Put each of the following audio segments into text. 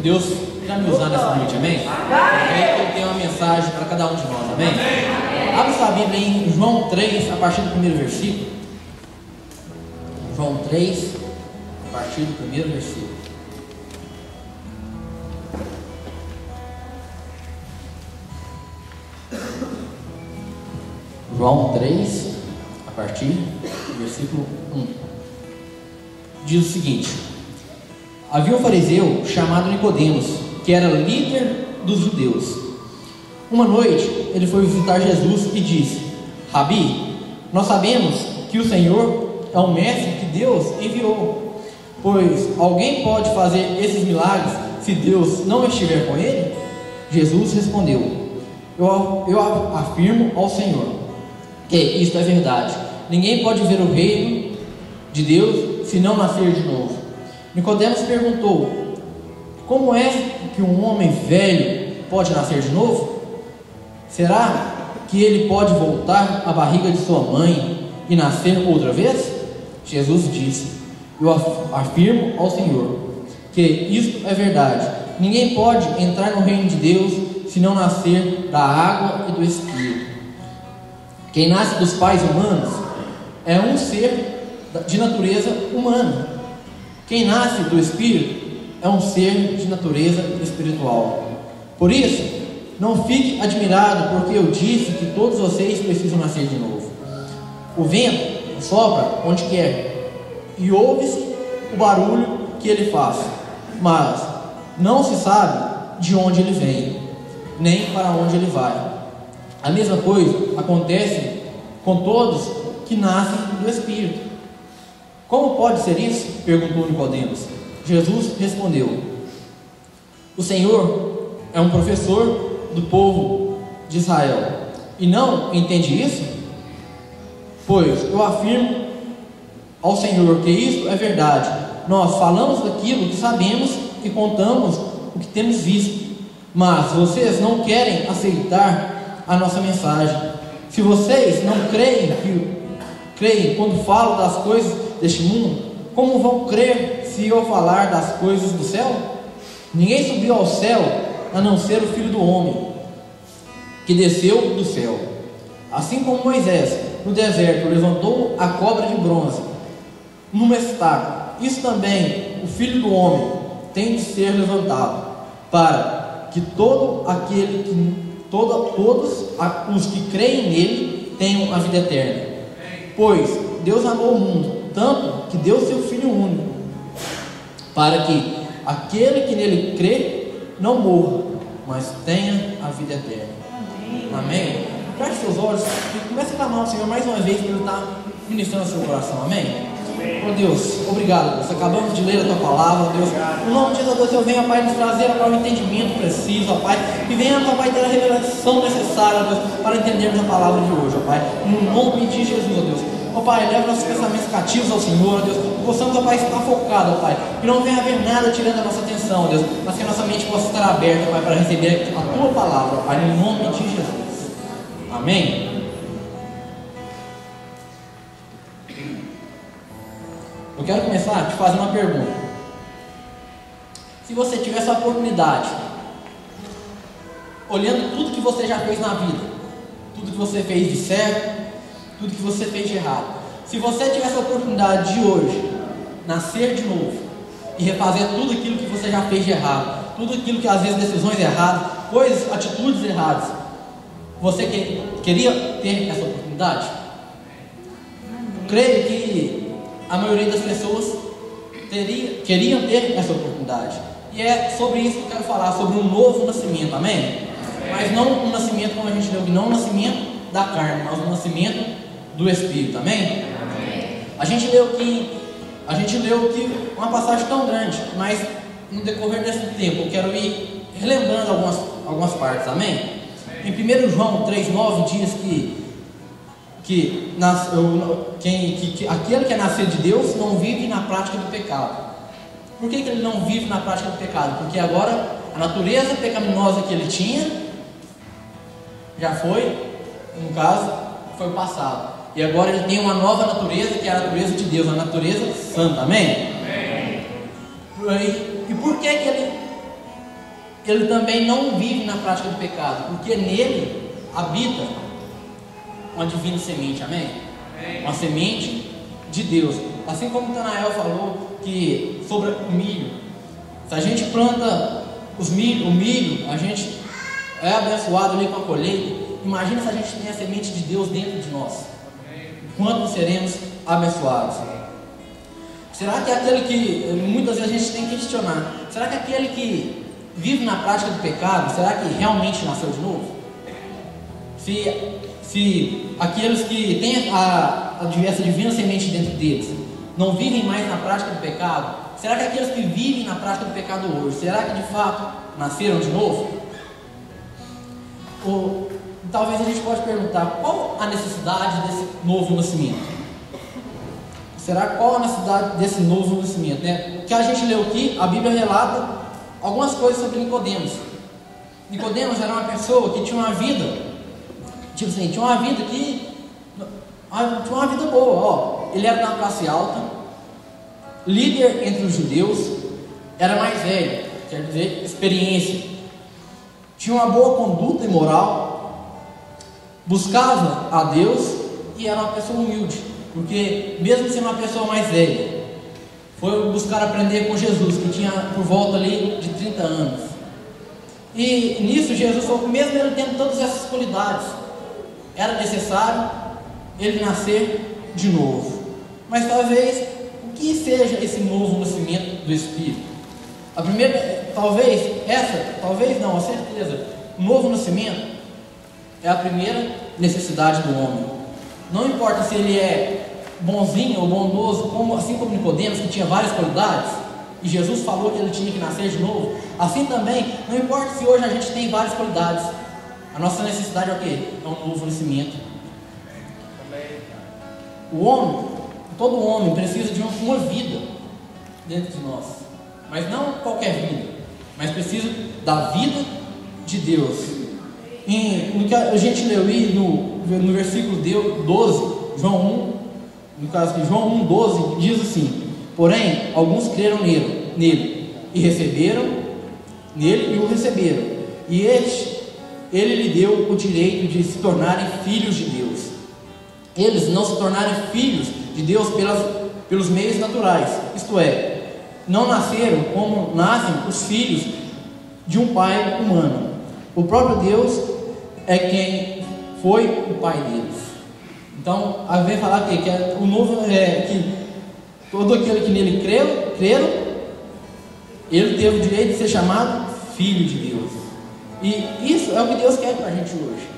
Deus irá me usar nessa noite, amém? Eu creio que Ele tem uma mensagem para cada um de nós, amém? Abre sua Bíblia em João 3, a partir do primeiro versículo. João 3, a partir do primeiro versículo. João 3, a partir do versículo 1. Diz o seguinte: havia um fariseu chamado Nicodemos, que era líder dos judeus. Uma noite ele foi visitar Jesus e disse: Rabi, nós sabemos que o Senhor é o mestre que Deus enviou, pois alguém pode fazer esses milagres se Deus não estiver com ele? Jesus respondeu: eu afirmo ao Senhor que isto é verdade. Ninguém pode ver o reino de Deus se não nascer de novo. Nicodemos perguntou: como é que um homem velho pode nascer de novo? Será que ele pode voltar à barriga de sua mãe e nascer outra vez? Jesus disse: eu afirmo ao Senhor que isto é verdade. Ninguém pode entrar no reino de Deus se não nascer da água e do Espírito. Quem nasce dos pais humanos é um ser de natureza humana. Quem nasce do Espírito é um ser de natureza espiritual. Por isso, não fique admirado porque eu disse que todos vocês precisam nascer de novo. O vento sopra onde quer e ouve-se o barulho que ele faz, mas não se sabe de onde ele vem, nem para onde ele vai. A mesma coisa acontece com todos que nascem do Espírito. Como pode ser isso? Perguntou Nicodemos. Jesus respondeu: o Senhor é um professor do povo de Israel e não entende isso? Pois eu afirmo ao Senhor que isto é verdade. Nós falamos daquilo que sabemos e contamos o que temos visto, mas vocês não querem aceitar a nossa mensagem. Se vocês não creem quando falo das coisas deste mundo, como vão crer se eu falar das coisas do céu? Ninguém subiu ao céu a não ser o Filho do Homem, que desceu do céu. Assim como Moisés no deserto levantou a cobra de bronze numa estaca, isso também o Filho do Homem tem de ser levantado, para que todos os que creem nele tenham a vida eterna. Pois Deus amou o mundo tanto que deu seu Filho único, para que aquele que nele crê não morra, mas tenha a vida eterna. Amém? Feche seus olhos e comece a clamar ao Senhor mais uma vez para Ele estar ministrando o seu coração. Amém? Oh Deus, obrigado, Deus. Acabamos de ler a Tua palavra, Deus. No nome de Jesus, Deus, eu venho, Pai, nos trazer agora o entendimento preciso, ó Pai. E venha, Pai, ter a revelação necessária, Deus, para entendermos a palavra de hoje, ó Pai. No nome de Jesus, ó Deus. Ó Pai, leva nossos pensamentos cativos ao Senhor, ó Deus. Que possamos, ó Pai, estar focados, ó Pai. Que não venha haver nada tirando a nossa atenção, ó Deus. Mas que a nossa mente possa estar aberta, Pai, para receber a Tua palavra, ó Pai. No nome de Jesus. Amém? Eu quero começar te fazendo uma pergunta. Se você tivesse a oportunidade, olhando tudo que você já fez na vida, tudo que você fez de certo, tudo que você fez de errado, se você tivesse a oportunidade de hoje nascer de novo e refazer tudo aquilo que você já fez de errado, tudo aquilo que às vezes decisões erradas, coisas, atitudes erradas, você queria ter essa oportunidade? Creio que a maioria das pessoas queriam ter essa oportunidade. E é sobre isso que eu quero falar, sobre um novo nascimento, amém? Mas não um nascimento como a gente leu, não um nascimento da carne, mas um nascimento do Espírito, amém? A gente leu aqui uma passagem tão grande, mas no decorrer desse tempo eu quero ir relembrando algumas partes, amém? Em 1 João 3,9 diz que aquele que é nascido de Deus não vive na prática do pecado. Por que ele não vive na prática do pecado? Porque agora a natureza pecaminosa que ele tinha já foi, no caso, foi passado. E agora ele tem uma nova natureza, que é a natureza de Deus, a natureza santa, amém? E por que ele ele também não vive na prática do pecado, porque nele habita uma divina semente, amém? Uma semente de Deus. Assim como o Tanael falou que sobre o milho, se a gente planta o milho, a gente é abençoado ali com a colheita. Imagina se a gente tem a semente de Deus dentro de nós, quanto seremos abençoados. Será que aquele que, muitas vezes a gente tem que questionar, será que aquele que vive na prática do pecado, será que realmente nasceu de novo? Se aqueles que têm essa divina semente dentro deles não vivem mais na prática do pecado, será que aqueles que vivem na prática do pecado hoje, será que de fato nasceram de novo? Ou talvez a gente pode perguntar, qual a necessidade desse novo nascimento? Qual a necessidade desse novo nascimento, né? O que a gente leu aqui, a Bíblia relata algumas coisas sobre Nicodemos. Nicodemos era uma pessoa que tinha uma vida, tinha uma vida boa, ó. Ele era da classe alta, líder entre os judeus, era mais velho, quer dizer, experiência, tinha uma boa conduta e moral, buscava a Deus e era uma pessoa humilde. Porque mesmo sendo uma pessoa mais velha, foi buscar aprender com Jesus, que tinha por volta ali de 30 anos. E nisso Jesus falou que mesmo ele tendo todas essas qualidades, era necessário ele nascer de novo. Mas talvez, o que seja esse novo nascimento do Espírito? A primeira, talvez não, a certeza, o novo nascimento é a primeira necessidade do homem. Não importa se ele é bonzinho ou bondoso, assim como Nicodemos, que tinha várias qualidades, e Jesus falou que ele tinha que nascer de novo, assim também, não importa se hoje a gente tem várias qualidades, a nossa necessidade é o quê? É um novo nascimento. Todo homem precisa de uma vida dentro de nós, mas não qualquer vida, mas precisa da vida de Deus. No que a gente leu aí no versículo 12, João 1, no caso aqui, João 1,12, diz assim: porém, alguns creram nele e receberam, nele e o receberam, e ele lhe deu o direito de se tornarem filhos de Deus. Eles não se tornaram filhos de Deus pelos meios naturais, isto é, não nasceram como nascem os filhos de um pai humano. O próprio Deus é quem foi o pai deles. Então, a vem falar que o novo que todo aquele que nele creram, ele teve o direito de ser chamado filho de Deus. E isso é o que Deus quer para a gente hoje.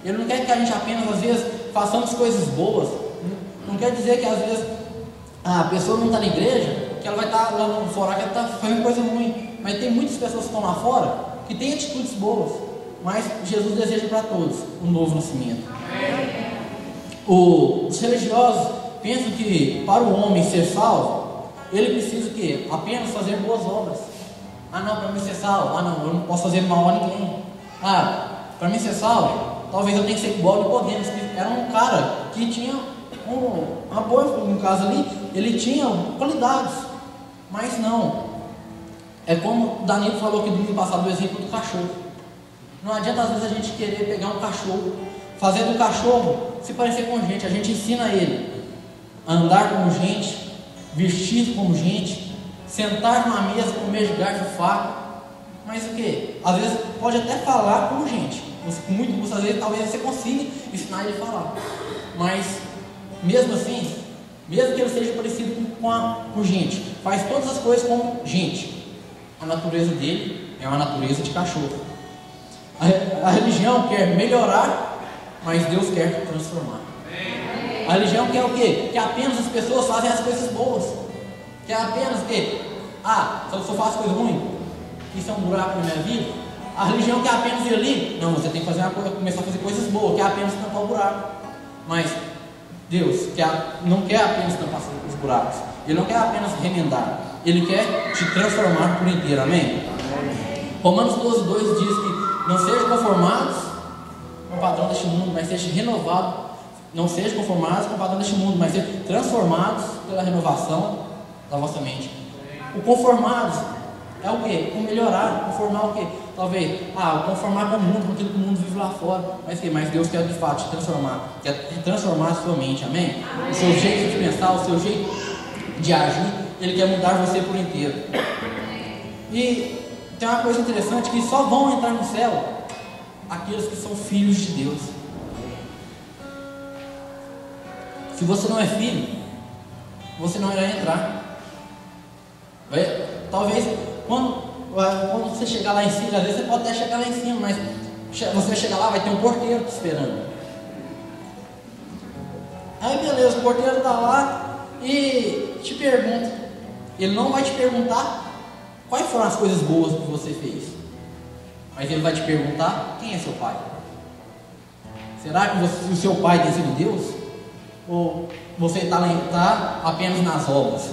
Ele não quer que a gente apenas, às vezes, façamos coisas boas. Não quer dizer que, às vezes, a pessoa não está na igreja, que ela vai estar lá fora, que ela está fazendo coisa ruim. Mas tem muitas pessoas que estão lá fora, que têm atitudes boas. Mas Jesus deseja para todos um novo nascimento. Os religiosos pensam que para o homem ser salvo, ele precisa o quê? Apenas fazer boas obras. Não, para mim ser salvo, não, eu não posso fazer mal a ninguém. Para mim ser salvo, talvez eu tenha que ser igual a Nicodemos, que era um cara que tinha uma boa, no caso ali, ele tinha qualidades, mas não. É como o Danilo falou aqui domingo passado, o exemplo do cachorro. Não adianta às vezes a gente querer pegar um cachorro, fazer do cachorro se parecer com gente. A gente ensina ele a andar como gente, vestir como gente, sentar numa mesa, comer de garfo e faca. Mas o que? Às vezes pode até falar como gente. Com muito custo, às vezes talvez você consiga ensinar ele a falar. Mas mesmo assim, mesmo que ele seja parecido com gente, faz todas as coisas como gente. A natureza dele é uma natureza de cachorro. A religião quer melhorar, mas Deus quer transformar. A religião quer o quê? Que apenas as pessoas fazem as coisas boas. Quer apenas o quê? Se eu só faço coisa ruim, isso é um buraco na minha vida. A religião quer apenas ir ali. Não, você tem que começar a fazer coisas boas, quer apenas tampar o buraco. Mas Deus não quer apenas tampar os buracos. Ele não quer apenas remendar. Ele quer te transformar por inteiro. Amém? Romanos 12:2 diz que não sejam conformados com o padrão deste mundo, mas sejam renovados. Não sejam conformados com o padrão deste mundo, mas sejam transformados pela renovação da vossa mente. O conformados é o quê? Com melhorar, conformar o quê? Talvez, conformar com o mundo, com aquilo que o mundo vive lá fora. Mas Deus quer de fato te transformar, quer transformar a sua mente, amém? O seu jeito de pensar, o seu jeito de agir, Ele quer mudar você por inteiro. E tem uma coisa interessante, que só vão entrar no céu aqueles que são filhos de Deus. Se você não é filho, você não irá entrar. Talvez quando você chegar lá em cima, às vezes você pode até chegar lá em cima, mas você vai chegar lá, vai ter um porteiro te esperando. Aí beleza, o porteiro está lá e te pergunta. Ele não vai te perguntar quais foram as coisas boas que você fez, mas ele vai te perguntar quem é seu pai. Será que o seu pai tem sido Deus? Ou você está apenas nas obras?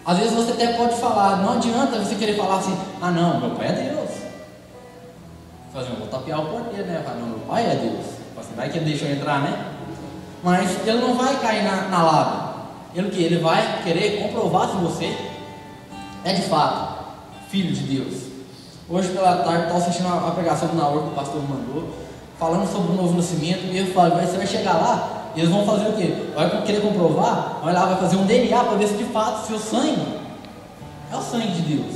Às vezes você até pode falar, não adianta você querer falar assim, não, meu pai é Deus. Você fala, vou tapear o porteiro, né? Fala, não, meu pai é Deus. Você vai que ele deixou entrar, né? Mas ele não vai cair na lábia. Ele vai querer comprovar se você é de fato filho de Deus. Hoje pela tarde estava assistindo a pregação do Naor que o pastor mandou, falando sobre o novo nascimento, e ele fala, você vai chegar lá, e eles vão fazer o quê? Vai querer comprovar, vai lá, vai fazer um DNA para ver se de fato seu sangue é o sangue de Deus.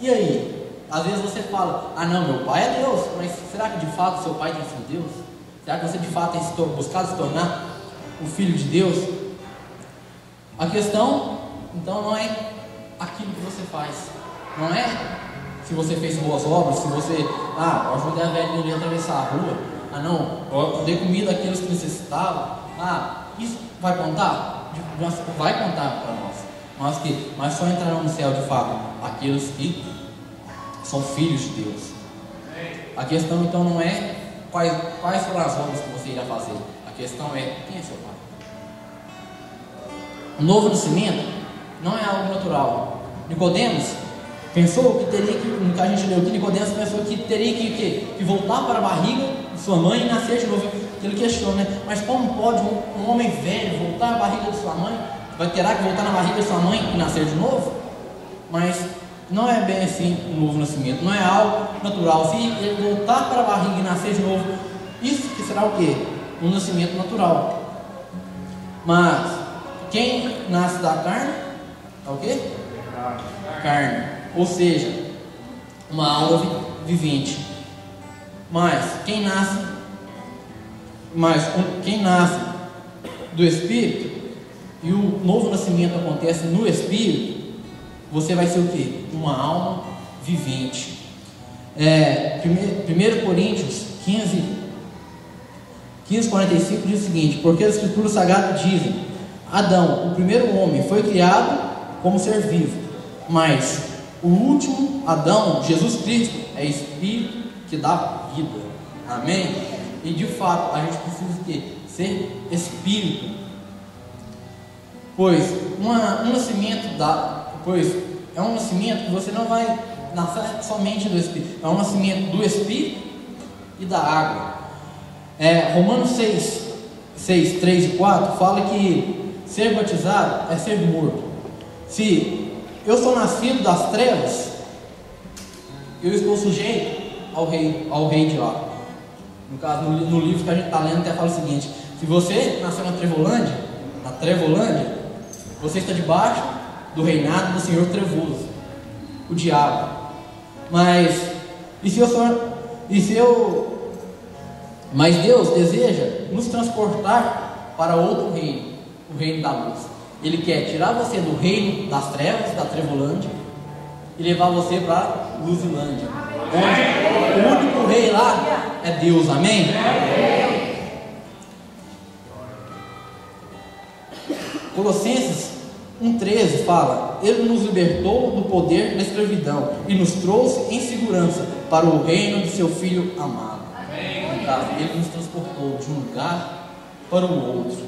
E aí? Às vezes você fala, não, meu pai é Deus, mas será que de fato seu pai tem sido Deus? Será que você de fato tem buscado se tornar o filho de Deus? A questão, então, não é aquilo que você faz, não é se você fez boas obras, se você, eu ajudei a velhinha a atravessar a rua, eu dei comida àqueles que necessitavam, isso vai contar? Vai contar para nós, mas só entrarão no céu de fato aqueles que são filhos de Deus. A questão então não é quais foram as obras que você irá fazer, a questão é quem é seu pai. O novo nascimento não é algo natural. Nicodemos pensou que teria que, no que a gente leu aqui, Nicodemos pensou que teria que voltar para a barriga de sua mãe e nascer de novo. Ele questionou, né? Mas como pode um homem velho voltar à barriga de sua mãe? Terá que voltar na barriga de sua mãe e nascer de novo? Mas não é bem assim o novo nascimento, não é algo natural. Se ele voltar para a barriga e nascer de novo, isso que será o quê? Um nascimento natural. Mas quem nasce da carne é o quê? Carne, ou seja, uma alma vivente. Mas quem nasce do Espírito, e o novo nascimento acontece no Espírito, você vai ser o quê? Uma alma vivente. 1 Coríntios 15:45 diz o seguinte: porque as Escrituras Sagradas dizem, Adão, o primeiro homem, foi criado como ser vivo, mas o último Adão, Jesus Cristo, é Espírito que dá vida. Amém? E de fato a gente precisa ser Espírito, pois é um nascimento que você não vai nascer somente do Espírito, é um nascimento do Espírito e da água. Romanos 6, 3 e 4 fala que ser batizado é ser morto. Se eu sou nascido das trevas, eu estou sujeito ao rei de lá. No caso, no livro que a gente está lendo, até fala o seguinte: se você nasceu na Trevolândia, você está debaixo do reinado do Senhor Trevoso, o diabo. Mas mas Deus deseja nos transportar para outro reino, o reino da luz. Ele quer tirar você do reino das trevas, da Trevolândia, e levar você para a Luzilândia, onde o único rei lá é Deus. Amém? Colossenses 1,13 fala: Ele nos libertou do poder da escravidão e nos trouxe em segurança para o reino de seu Filho amado. No caso, Ele nos transportou de um lugar para o outro.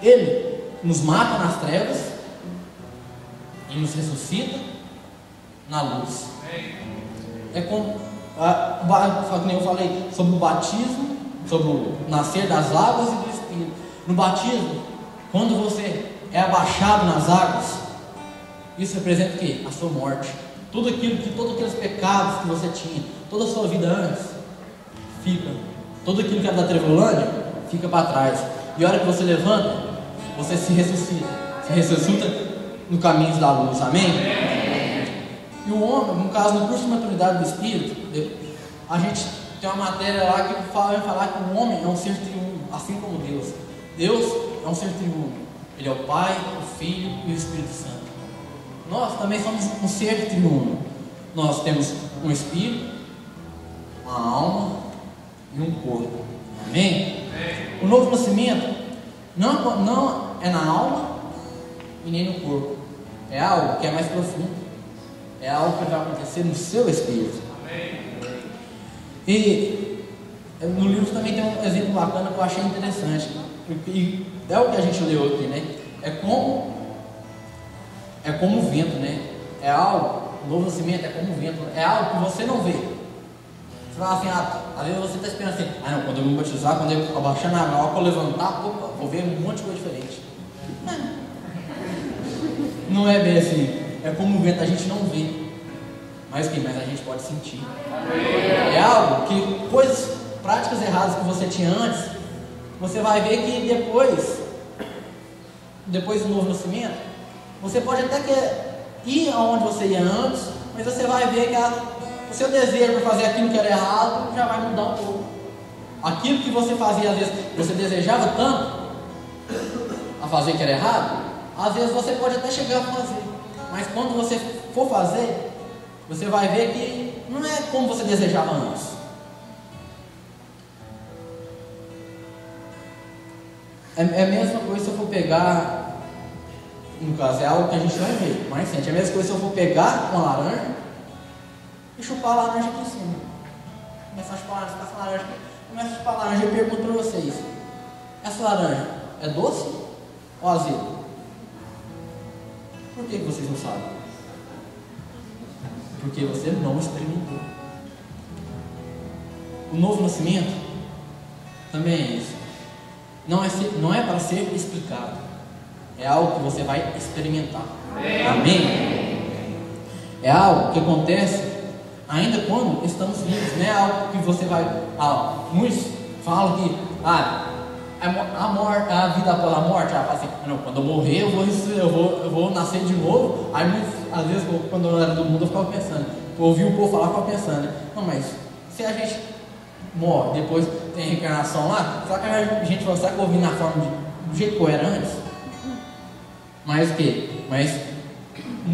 Ele nos mata nas trevas e nos ressuscita na luz. É como eu falei sobre o batismo, sobre o nascer das águas e do Espírito. No batismo, quando você é abaixado nas águas, Isso representa o quê? A sua morte. Todos aqueles pecados que você tinha, toda a sua vida antes, fica. Tudo aquilo que era da Trevolândia, fica para trás. E a hora que você levanta, você se ressuscita. Se ressuscita no caminho da luz. Amém? E o homem, no caso, no curso de maturidade do Espírito, a gente tem uma matéria lá que vai falar que o homem é um ser triuno, assim como Deus. Deus é um ser triuno. Ele é o Pai, o Filho e o Espírito Santo. Nós também somos um ser triuno. Nós temos um espírito, uma alma e um corpo. Amém? O novo nascimento não é na alma e nem no corpo. É algo que é mais profundo. É algo que vai acontecer no seu espírito. E no livro também tem um exemplo bacana que eu achei interessante. E é o que a gente leu aqui, né? É como o vento, né? É algo, o novo nascimento é como o vento, é algo que você não vê. Você fala assim, às vezes você está esperando assim, quando eu me batizar, quando eu abaixar na água, quando eu levantar, opa, vou ver um monte de coisa diferente. Não é bem assim, é como o vento, a gente não vê, mas a gente pode sentir. É algo que coisas, práticas erradas que você tinha antes, você vai ver que depois do novo nascimento, você pode até ir aonde você ia antes, mas você vai ver que o seu desejo para fazer aquilo que era errado já vai mudar um pouco. Aquilo que você fazia, às vezes, você desejava tanto a fazer que era errado, às vezes você pode até chegar a fazer, mas quando você for fazer, você vai ver que não é como você desejava antes. É a mesma coisa se eu for pegar, no caso, é algo que a gente não vê, mas sente. É a mesma coisa se eu for pegar uma laranja e chupar a laranja aqui em cima. Começar a chupar a laranja, começa a chupar a laranja e eu pergunto para vocês: essa laranja é doce ou azedo? Por que vocês não sabem? Porque você não experimentou. O novo nascimento também é isso. Não é para ser explicado. É algo que você vai experimentar. Amém? É algo que acontece ainda quando estamos vivos. Não é algo que você vai... muitos falam que a vida após a morte, assim, não, quando eu morrer eu vou nascer de novo. Aí às vezes quando eu era do mundo eu ficava pensando, eu ouvi o povo falar, eu ficava pensando, não, mas se a gente morre, depois tem reencarnação lá, será que a gente vai, será que eu vou vir na forma do jeito que eu era antes? Mas o que? Mas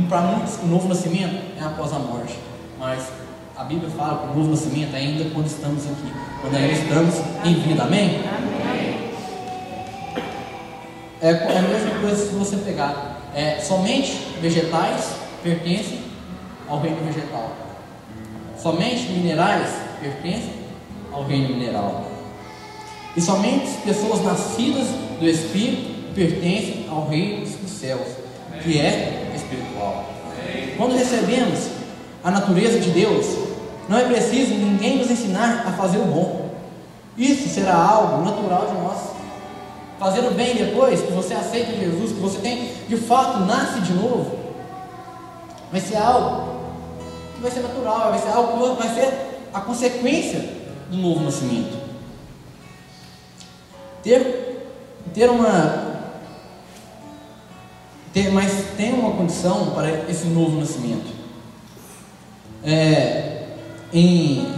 para muitos o novo nascimento é após a morte. Mas a Bíblia fala que o novo nascimento é ainda quando estamos aqui, quando ainda estamos em vida. Amém? É a mesma coisa se você pegar. Somente vegetais pertencem ao reino vegetal. Somente minerais pertencem ao reino mineral. E somente pessoas nascidas do Espírito pertencem ao reino dos céus, que é espiritual. Quando recebemos a natureza de Deus, não é preciso ninguém nos ensinar a fazer o bom. Isso será algo natural de nós. Fazer o bem depois que você aceita Jesus, que você tem, de fato, nasce de novo, vai ser algo que vai ser natural, vai ser algo que vai ser a consequência do novo nascimento. Mas tem uma condição para esse novo nascimento. Em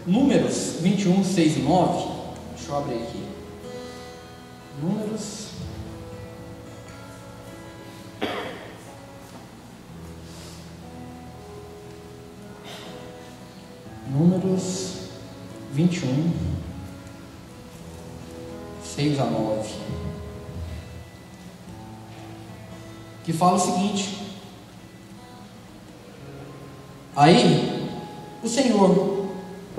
Números 21, 6 e 9, deixa eu abrir aqui. Números 21, 6 a 9, que fala o seguinte: aí o Senhor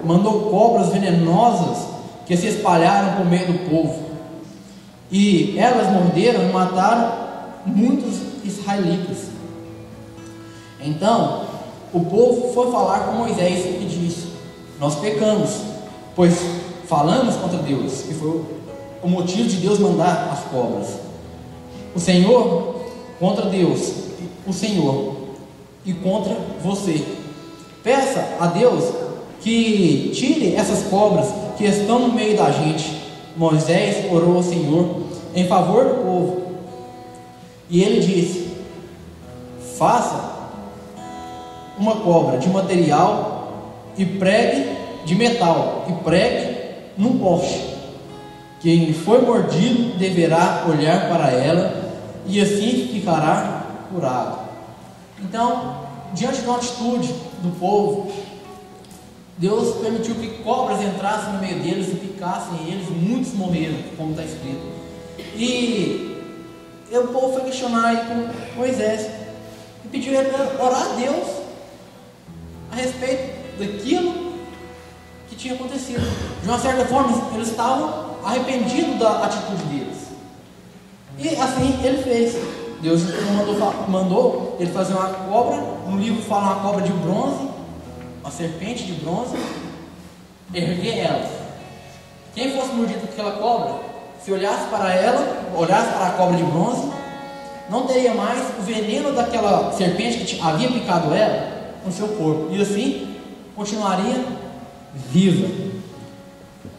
mandou cobras venenosas que se espalharam por meio do povo, e elas morderam e mataram muitos israelitas. Então o povo foi falar com Moisés e disse: nós pecamos, pois falamos contra Deus, que foi o motivo de Deus mandar as cobras. O Senhor contra Deus o Senhor e contra você. Peça a Deus que tire essas cobras que estão no meio da gente. Moisés orou ao Senhor em favor do povo, e ele disse: faça uma cobra de material e pregue de metal, e pregue num poste. Quem foi mordido deverá olhar para ela, e assim ficará curado. Então, diante de uma atitude do povo, Deus permitiu que cobras entrassem no meio deles e picassem eles. Muitos morreram, como está escrito. E o povo foi questionar aí com Moisés e pediu ele para orar a Deus a respeito daquilo que tinha acontecido. De uma certa forma, eles estavam arrependidos da atitude deles. E assim ele fez. Deus mandou ele fazer uma cobra. No livro fala uma cobra de bronze, uma serpente de bronze, erguer ela. Quem fosse mordido por aquela cobra, se olhasse para ela, olhasse para a cobra de bronze, não teria mais o veneno daquela serpente que havia picado ela no seu corpo, e assim continuaria viva.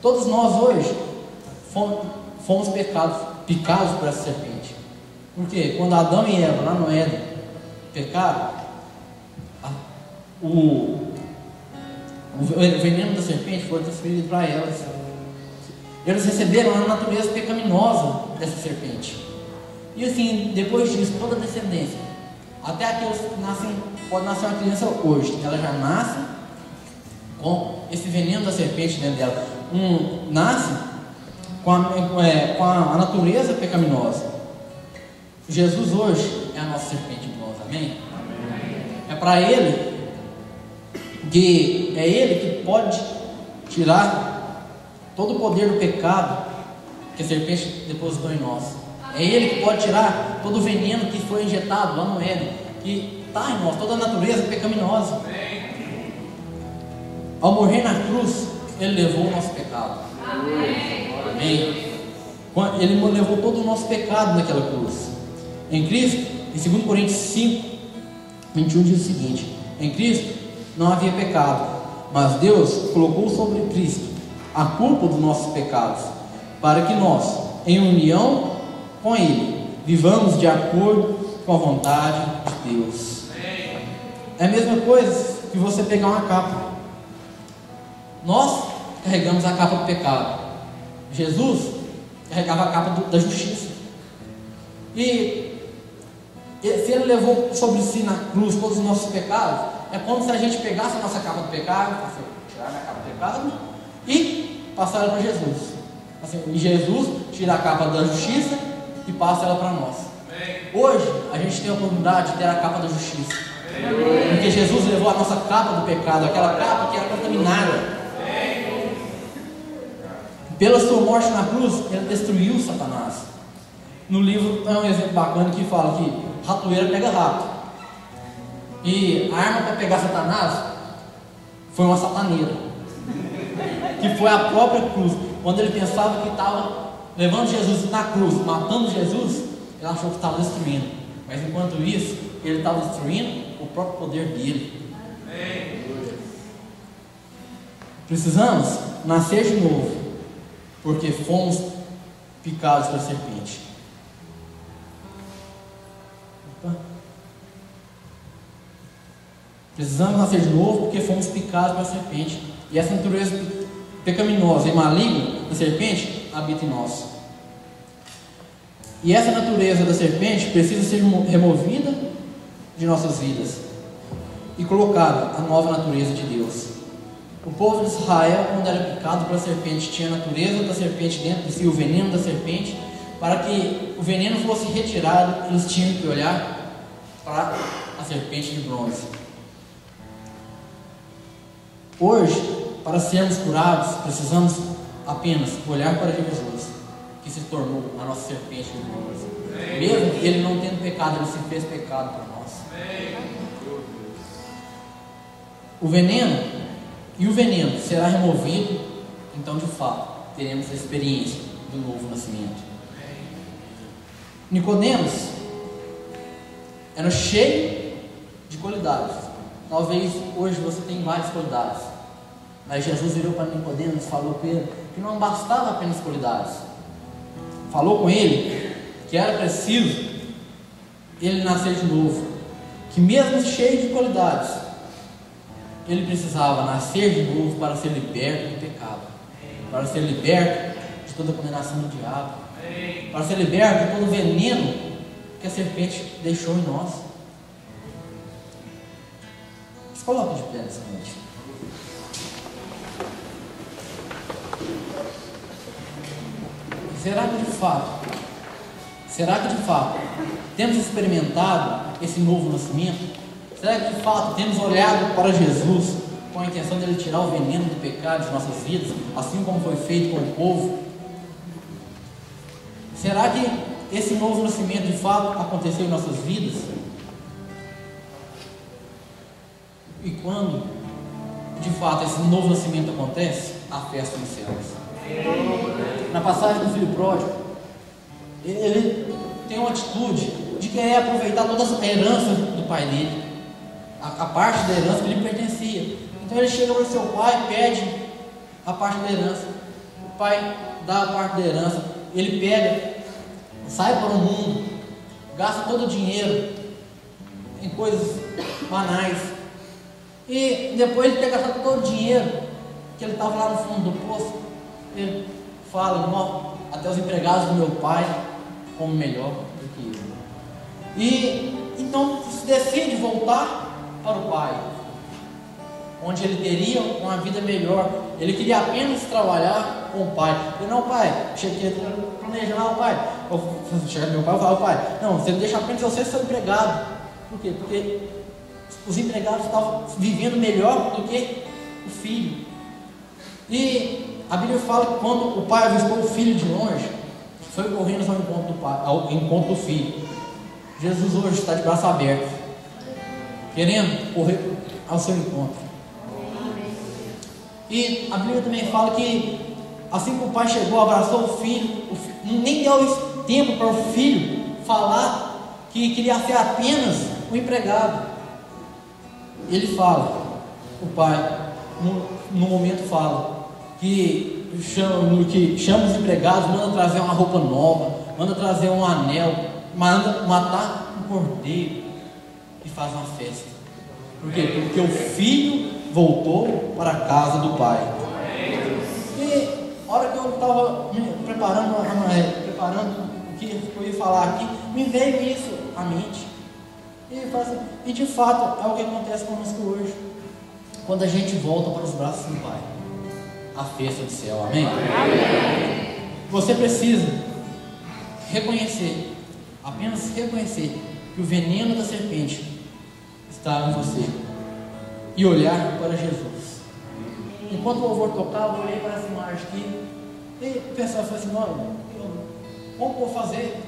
Todos nós hoje fomos picados por essa serpente. Porque quando Adão e Eva lá no Éden pecaram, o veneno da serpente foi transferido para elas. Eles receberam a natureza pecaminosa dessa serpente. E assim, depois disso, toda a descendência, até aqueles que nascem, pode nascer uma criança hoje, ela já nasce com esse veneno da serpente dentro dela. Nasce com a natureza pecaminosa. Jesus hoje é a nossa serpente de bronze, amém? É para Ele que é Ele que pode tirar todo o poder do pecado que a serpente depositou em nós. É Ele que pode tirar todo o veneno que foi injetado lá no Éden, que está em nós, toda a natureza pecaminosa. Ao morrer na cruz, Ele levou o nosso pecado. Amém. Ele levou todo o nosso pecado naquela cruz. Em Cristo, em 2 Coríntios 5, 21 diz o seguinte: em Cristo não havia pecado, mas Deus colocou sobre Cristo a culpa dos nossos pecados, para que nós, em união com Ele, vivamos de acordo com a vontade de Deus. É a mesma coisa que você pegar uma capa. Nós carregamos a capa do pecado. Jesus carregava a capa da justiça. E se Ele levou sobre si na cruz todos os nossos pecados, é como se a gente pegasse a nossa capa do pecado, tirar a capa do pecado e passar ela para Jesus. Assim, e Jesus tira a capa da justiça e passa ela para nós. Hoje a gente tem a oportunidade de ter a capa da justiça, porque Jesus levou a nossa capa do pecado, aquela capa que era contaminada. Pela sua morte na cruz, Ele destruiu Satanás. No livro é um exemplo bacana que fala que ratoeira pega rato, e a arma para pegar Satanás foi uma sataneira, que foi a própria cruz. Quando ele pensava que estava levando Jesus na cruz, matando Jesus, ele achou que estava destruindo, mas enquanto isso, ele estava destruindo o próprio poder dele. Precisamos nascer de novo, porque fomos picados pela serpente. Precisamos nascer de novo porque fomos picados pela serpente. E essa natureza pecaminosa e maligna da serpente habita em nós. E essa natureza da serpente precisa ser removida de nossas vidas e colocada a nova natureza de Deus. O povo de Israel, quando era picado pela serpente, tinha a natureza da serpente dentro de si, o veneno da serpente. Para que o veneno fosse retirado, eles tinham que olhar para a serpente de bronze. Hoje, para sermos curados, precisamos apenas olhar para Jesus, que se tornou a nossa serpente de bronze. Mesmo Ele não tendo pecado, Ele se fez pecado para nós. O veneno será removido, então de fato teremos a experiência do novo nascimento. Nicodemos Era cheio de qualidades. Talvez hoje você tenha várias qualidades, mas Jesus virou para Nicodemos e falou para ele que não bastava apenas qualidades. Falou com ele que era preciso ele nascer de novo, que mesmo cheio de qualidades, ele precisava nascer de novo para ser liberto do pecado, para ser liberto de toda a condenação do diabo, para ser liberto de todo o veneno que a serpente deixou em nós. Se coloque de pé nessa noite. Será que de fato temos experimentado esse novo nascimento? Será que de fato temos olhado para Jesus com a intenção de Ele tirar o veneno do pecado de nossas vidas, assim como foi feito com o povo? Será que esse novo nascimento de fato aconteceu em nossas vidas? E quando de fato esse novo nascimento acontece, a festa nos céus. Na passagem do filho pródigo, ele tem uma atitude de querer aproveitar toda a herança do pai dele, a parte da herança que lhe pertencia. Então ele chega para o seu pai, pede a parte da herança. O pai dá a parte da herança. Ele pega, sai para o mundo, gasta todo o dinheiro em coisas banais. E depois de ter gastado todo o dinheiro, que ele estava lá no fundo do poço, ele fala: irmão, até os empregados do meu pai comem melhor do que eu. E então se decide voltar para o pai, onde ele teria uma vida melhor. Ele queria apenas trabalhar com o pai. E não, pai, cheguei a planejar, não, pai. Chega meu pai e fala: pai, não, você deixa apenas você ser empregado. Por quê? Porque os empregados estavam vivendo melhor do que o filho. E a Bíblia fala que quando o pai avistou o filho de longe, foi correndo ao encontro do pai, ao encontro do filho. Jesus hoje está de braço aberto, querendo correr ao seu encontro. E a Bíblia também fala que assim que o pai chegou, abraçou o filho, nem deu tempo para o filho falar que queria ser apenas um empregado. Ele fala, o pai no momento fala que chama os empregados, manda trazer uma roupa nova, manda trazer um anel, manda matar um cordeiro e faz uma festa. Por quê? Porque o filho voltou para a casa do pai. E a hora que eu estava preparando o que eu ia falar aqui, me veio isso à mente. E de fato é o que acontece conosco hoje, quando a gente volta para os braços do pai, a festa do céu. Amém? Amém. Você precisa reconhecer, apenas reconhecer que o veneno da serpente está em você e olhar para Jesus. Enquanto o louvor tocava, eu olhei para essa imagem aqui e pensava assim: olha, como vou fazer?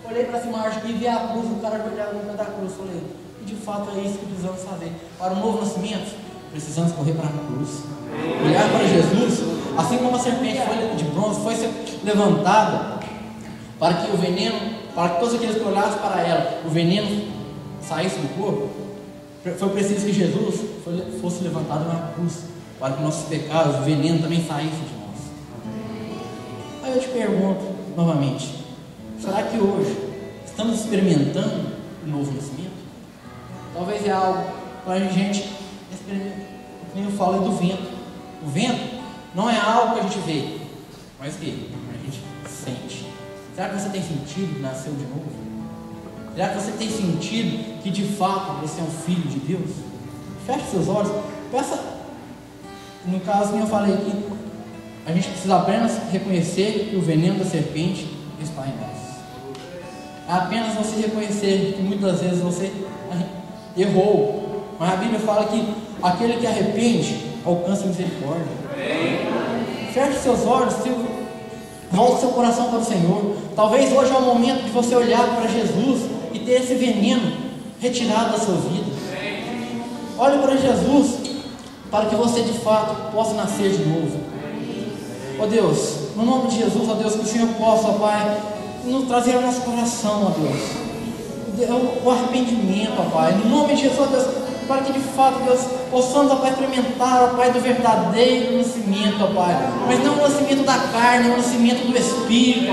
Olhei para essa imagem aqui e vi a cruz, o cara ajoelhado no pé da cruz. Falei: e de fato é isso que precisamos fazer. Para o novo nascimento, precisamos correr para a cruz, olhar para Jesus, assim como a serpente de bronze foi levantada para que o veneno, para que todos aqueles que olhassem para ela, o veneno saísse do corpo. Foi preciso que Jesus fosse levantado na cruz, para que nossos pecados, o veneno também saísse de nós. Aí eu te pergunto novamente: será que hoje estamos experimentando o novo nascimento? Talvez é algo para a gente experimentar. Como eu falei do vento. O vento não é algo que a gente vê, mas que a gente sente. Será que você tem sentido que nasceu de novo? Será que você tem sentido que de fato você é um filho de Deus? Feche seus olhos, peça. No caso que eu falei aqui, a gente precisa apenas reconhecer que o veneno da serpente está em nós. É apenas você reconhecer que muitas vezes você errou, mas a Bíblia fala que aquele que arrepende alcança misericórdia. Feche seus olhos, volte seu coração para o Senhor. Talvez hoje é o momento de você olhar para Jesus e ter esse veneno retirado da sua vida. Olhe para Jesus, para que você de fato possa nascer de novo. Ó Deus, no nome de Jesus, ó Deus, que o Senhor possa, ó Pai, nos trazer ao nosso coração, ó Deus. o arrependimento, ó Pai, no nome de Jesus, ó Deus, para que de fato, Deus, possamos, ó Pai, experimentar, ó Pai, do verdadeiro nascimento, ó Pai, mas não o nascimento da carne, o nascimento do Espírito,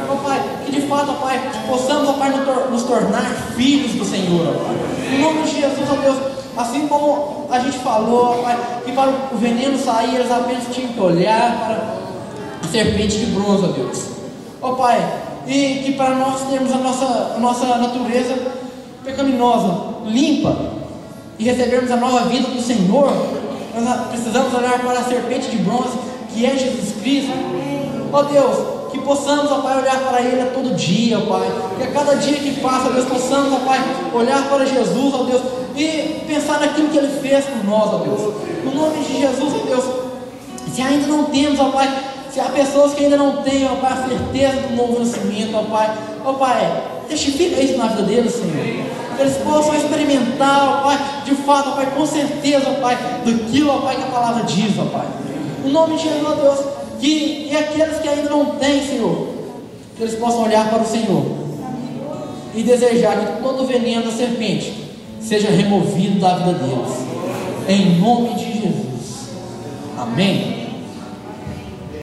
ó Pai, que de fato, ó Pai, possamos, ó Pai, nos tornar filhos do Senhor, ó Pai, no nome de Jesus, ó Deus, assim como a gente falou, ó Pai, que para o veneno sair, eles apenas tinham que olhar para a serpente de bronze, ó Deus, ó Pai, e que para nós termos a nossa natureza pecaminosa limpa e recebermos a nova vida do Senhor, nós precisamos olhar para a serpente de bronze, que é Jesus Cristo, ó Deus, que possamos, ó Pai, olhar para Ele a todo dia, ó Pai, que a cada dia que passa, ó Deus, possamos, ó Pai, olhar para Jesus, ó Deus, e pensar naquilo que Ele fez por nós, ó Deus, no nome de Jesus, ó Deus. Se ainda não temos, ó Pai, se há pessoas que ainda não têm, ó Pai, a certeza do novo nascimento, ó Pai, testifica isso na vida deles, Senhor, que eles possam experimentar, ó Pai, de fato, ó Pai, com certeza, ó Pai, daquilo, ó Pai, que a palavra diz, ó Pai, no nome de Jesus, ó Deus, e aqueles que ainda não têm, Senhor, que eles possam olhar para o Senhor e desejar que todo o veneno da serpente seja removido da vida deles, em nome de Jesus, amém.